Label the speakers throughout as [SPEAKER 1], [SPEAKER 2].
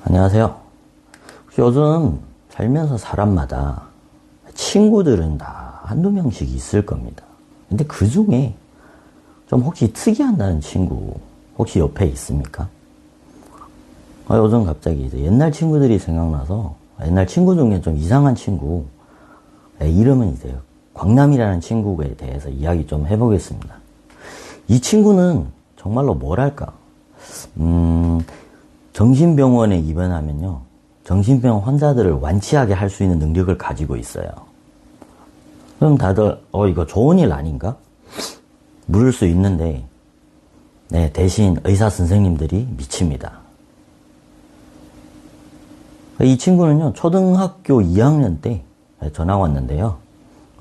[SPEAKER 1] 안녕하세요. 혹시 요즘 살면서 사람마다 친구들은 다 한두 명씩 있을 겁니다. 근데 그 중에 좀 혹시 특이한다는 친구 혹시 옆에 있습니까? 요즘 갑자기 이제 옛날 친구들이 생각나서 옛날 친구 중에 좀 이상한 친구, 이름은 이제 광남이라는 친구에 대해서 이야기 좀 해보겠습니다. 이 친구는 정말로 뭐랄까, 정신병원에 입원하면요, 정신병 환자들을 완치하게 할 수 있는 능력을 가지고 있어요. 그럼 다들 이거 좋은 일 아닌가? 물을 수 있는데, 네, 대신 의사 선생님들이 미칩니다. 이 친구는요, 초등학교 2학년 때 전화 왔는데요.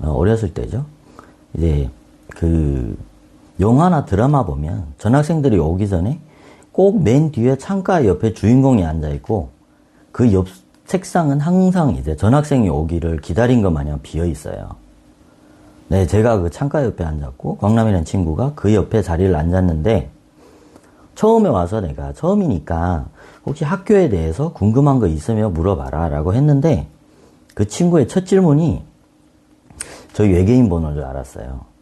[SPEAKER 1] 어렸을 때죠. 이제 영화나 드라마 보면 전학생들이 오기 전에 꼭 맨 뒤에 창가 옆에 주인공이 앉아있고 그 옆 책상은 항상 이제 전학생이 오기를 기다린 것 마냥 비어 있어요. 네, 제가 그 창가 옆에 앉았고 광남이라는 친구가 그 옆에 자리를 앉았는데 처음에 와서 내가 처음이니까 혹시 학교에 대해서 궁금한 거 있으면 물어봐라 라고 했는데 그 친구의 첫 질문이 저희 외계인 번호를 알았어요.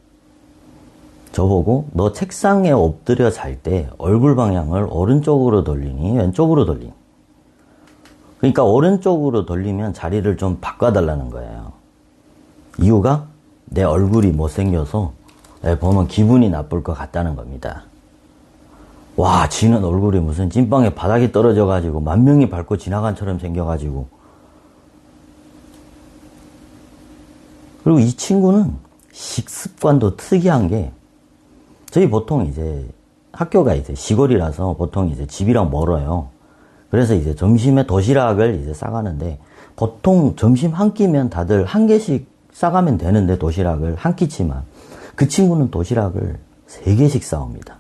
[SPEAKER 1] 저보고 너 책상에 엎드려 잘 때 얼굴 방향을 오른쪽으로 돌리니 왼쪽으로 돌리니? 그러니까 오른쪽으로 돌리면 자리를 좀 바꿔달라는 거예요. 이유가 내 얼굴이 못생겨서 보면 기분이 나쁠 것 같다는 겁니다. 와, 지는 얼굴이 무슨 찐빵에 바닥이 떨어져가지고 만 명이 밟고 지나간처럼 생겨가지고. 그리고 이 친구는 식습관도 특이한 게 저희 보통 이제 학교가 이제 시골이라서 보통 이제 집이랑 멀어요. 그래서 이제 점심에 도시락을 이제 싸가는데 보통 점심 한 끼면 다들 한 개씩 싸가면 되는데 도시락을 한 끼치만 그 친구는 도시락을 3개씩 싸옵니다.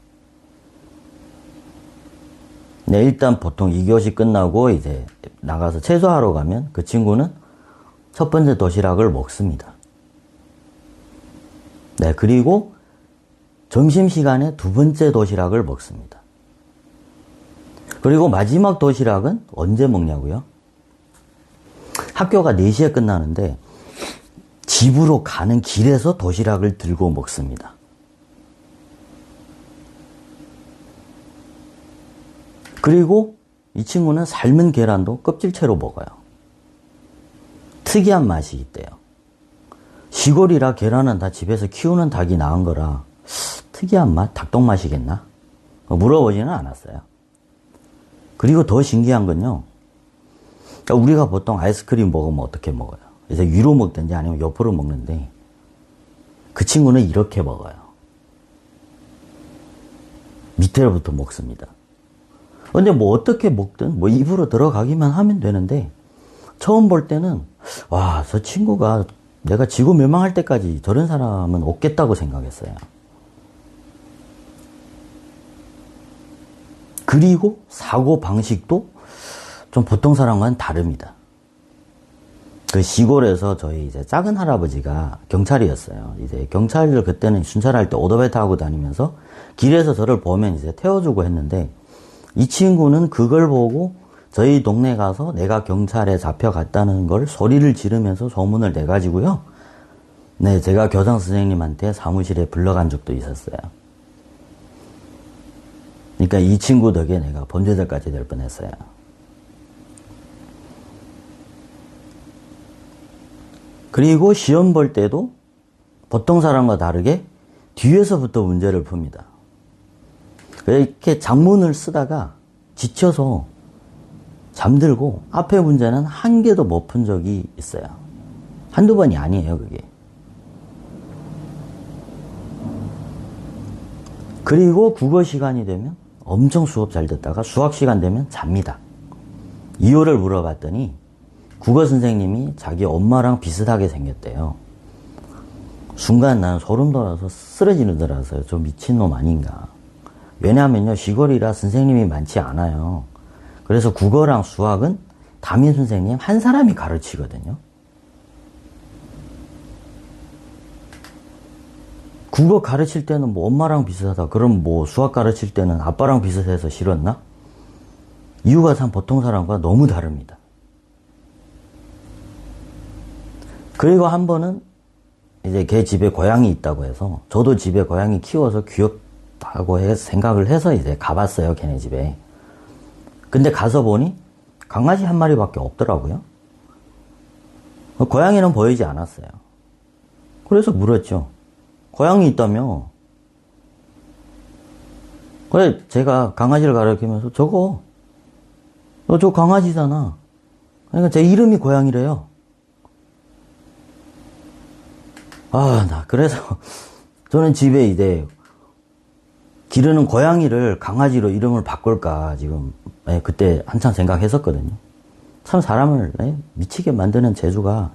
[SPEAKER 1] 네, 일단 보통 2교시 끝나고 이제 나가서 채소하러 가면 그 친구는 첫 번째 도시락을 먹습니다. 네, 그리고 점심시간에 2번째 도시락을 먹습니다. 그리고 마지막 도시락은 언제 먹냐고요? 학교가 4시에 끝나는데 집으로 가는 길에서 도시락을 들고 먹습니다. 그리고 이 친구는 삶은 계란도 껍질채로 먹어요. 특이한 맛이 있대요. 시골이라 계란은 다 집에서 키우는 닭이 낳은 거라 특이한 맛? 닭똥 맛이겠나? 물어보지는 않았어요. 그리고 더 신기한 건요. 우리가 보통 아이스크림 먹으면 어떻게 먹어요? 이제 위로 먹든지 아니면 옆으로 먹는데 그 친구는 이렇게 먹어요. 밑에로부터 먹습니다. 근데 뭐 어떻게 먹든 뭐 입으로 들어가기만 하면 되는데 처음 볼 때는 와, 저 친구가 내가 지구 멸망할 때까지 저런 사람은 없겠다고 생각했어요. 그리고 사고 방식도 좀 보통 사람과는 다릅니다. 그 시골에서 저희 이제 작은 할아버지가 경찰이었어요. 이제 경찰을 그때는 순찰할 때 오토바이 타고 다니면서 길에서 저를 보면 이제 태워주고 했는데 이 친구는 그걸 보고 저희 동네 가서 내가 경찰에 잡혀갔다는 걸 소리를 지르면서 소문을 내가지고요. 네, 제가 교장 선생님한테 사무실에 불러간 적도 있었어요. 그러니까 이 친구 덕에 내가 범죄자까지 될 뻔했어요. 그리고 시험 볼 때도 보통 사람과 다르게 뒤에서부터 문제를 풉니다. 이렇게 작문을 쓰다가 지쳐서 잠들고 앞에 문제는 한 개도 못 푼 적이 있어요. 한두 번이 아니에요, 그게. 그리고 국어 시간이 되면 엄청 수업 잘 듣다가 수학 시간 되면 잡니다. 이유를 물어봤더니 국어 선생님이 자기 엄마랑 비슷하게 생겼대요. 순간 난 소름 돋아서 쓰러지는 줄 알았어요. 저 미친놈 아닌가. 왜냐하면요, 시골이라 선생님이 많지 않아요. 그래서 국어랑 수학은 담임 선생님 한 사람이 가르치거든요. 국어 가르칠 때는 뭐 엄마랑 비슷하다. 그럼 뭐 수학 가르칠 때는 아빠랑 비슷해서 싫었나? 이유가 참 보통 사람과 너무 다릅니다. 그리고 한 번은 이제 걔 집에 고양이 있다고 해서 저도 집에 고양이 키워서 귀엽다고 생각을 해서 이제 가봤어요. 걔네 집에. 근데 가서 보니 강아지 한 마리밖에 없더라고요. 고양이는 보이지 않았어요. 그래서 물었죠. 고양이 있다며? 그래, 제가 강아지를 가리키면서 저거 강아지잖아. 그러니까 제 이름이 고양이래요. 그래서 저는 집에 이제 기르는 고양이를 강아지로 이름을 바꿀까 지금 그때 한참 생각했었거든요. 참 사람을 미치게 만드는 재주가.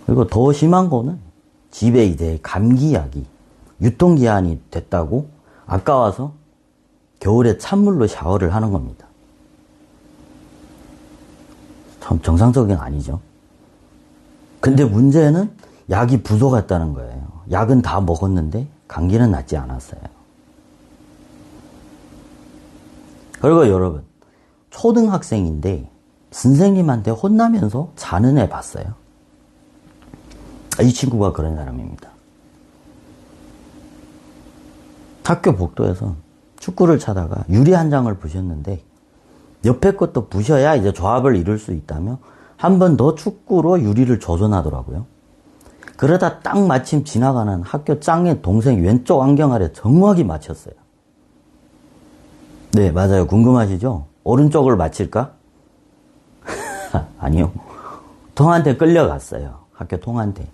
[SPEAKER 1] 그리고 더 심한 거는 집에 이제 감기약이 유통기한이 됐다고 아까워서 겨울에 찬물로 샤워를 하는 겁니다. 참 정상적인 아니죠. 근데 문제는 약이 부족했다는 거예요. 약은 다 먹었는데 감기는 낫지 않았어요. 그리고 여러분, 초등학생인데 선생님한테 혼나면서 자는 애 봤어요. 이 친구가 그런 사람입니다. 학교 복도에서 축구를 차다가 유리 한 장을 부셨는데 옆에 것도 부셔야 이제 조합을 이룰 수 있다며 한 번 더 축구로 유리를 조전하더라고요. 그러다 딱 마침 지나가는 학교 짱의 동생 왼쪽 안경 아래 정확히 맞췄어요. 네, 맞아요. 궁금하시죠? 오른쪽을 맞힐까? 아니요. 통한테 끌려갔어요. 학교 통한테.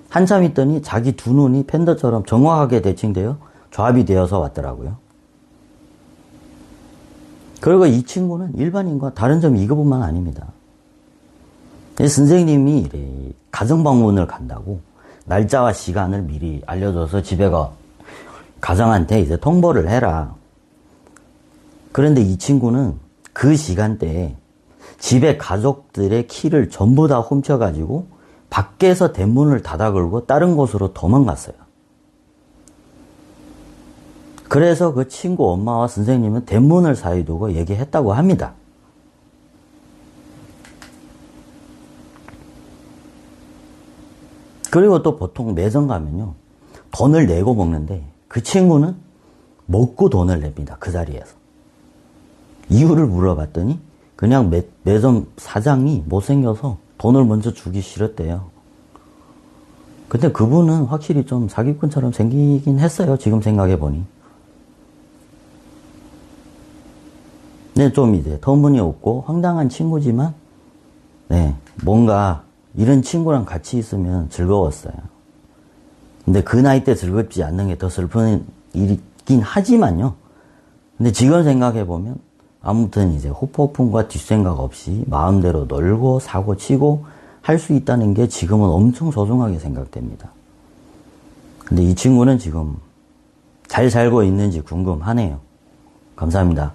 [SPEAKER 1] 한참 있더니 자기 두 눈이 팬더처럼 정확하게 대칭되어 조합이 되어서 왔더라고요. 그리고 이 친구는 일반인과 다른 점이 이것뿐만 아닙니다. 선생님이 이래 가정방문을 간다고 날짜와 시간을 미리 알려줘서 집에 가정한테 이제 통보를 해라. 그런데 이 친구는 그 시간대에 집에 가족들의 키를 전부 다 훔쳐가지고 밖에서 대문을 닫아 걸고 다른 곳으로 도망갔어요. 그래서 그 친구 엄마와 선생님은 대문을 사이 두고 얘기했다고 합니다. 그리고 또 보통 매점 가면요, 돈을 내고 먹는데 그 친구는 먹고 돈을 냅니다. 그 자리에서. 이유를 물어봤더니 그냥 매점 사장이 못생겨서 돈을 먼저 주기 싫었대요. 근데 그분은 확실히 좀 사기꾼처럼 생기긴 했어요. 지금 생각해보니. 네, 좀 이제 터무니없고 황당한 친구지만, 네, 뭔가 이런 친구랑 같이 있으면 즐거웠어요. 근데 그 나이 때 즐겁지 않는 게 더 슬픈 일이긴 하지만요. 근데 지금 생각해보면, 아무튼 이제 후폭풍과 뒷생각 없이 마음대로 놀고 사고 치고 할 수 있다는 게 지금은 엄청 소중하게 생각됩니다. 근데 이 친구는 지금 잘 살고 있는지 궁금하네요. 감사합니다.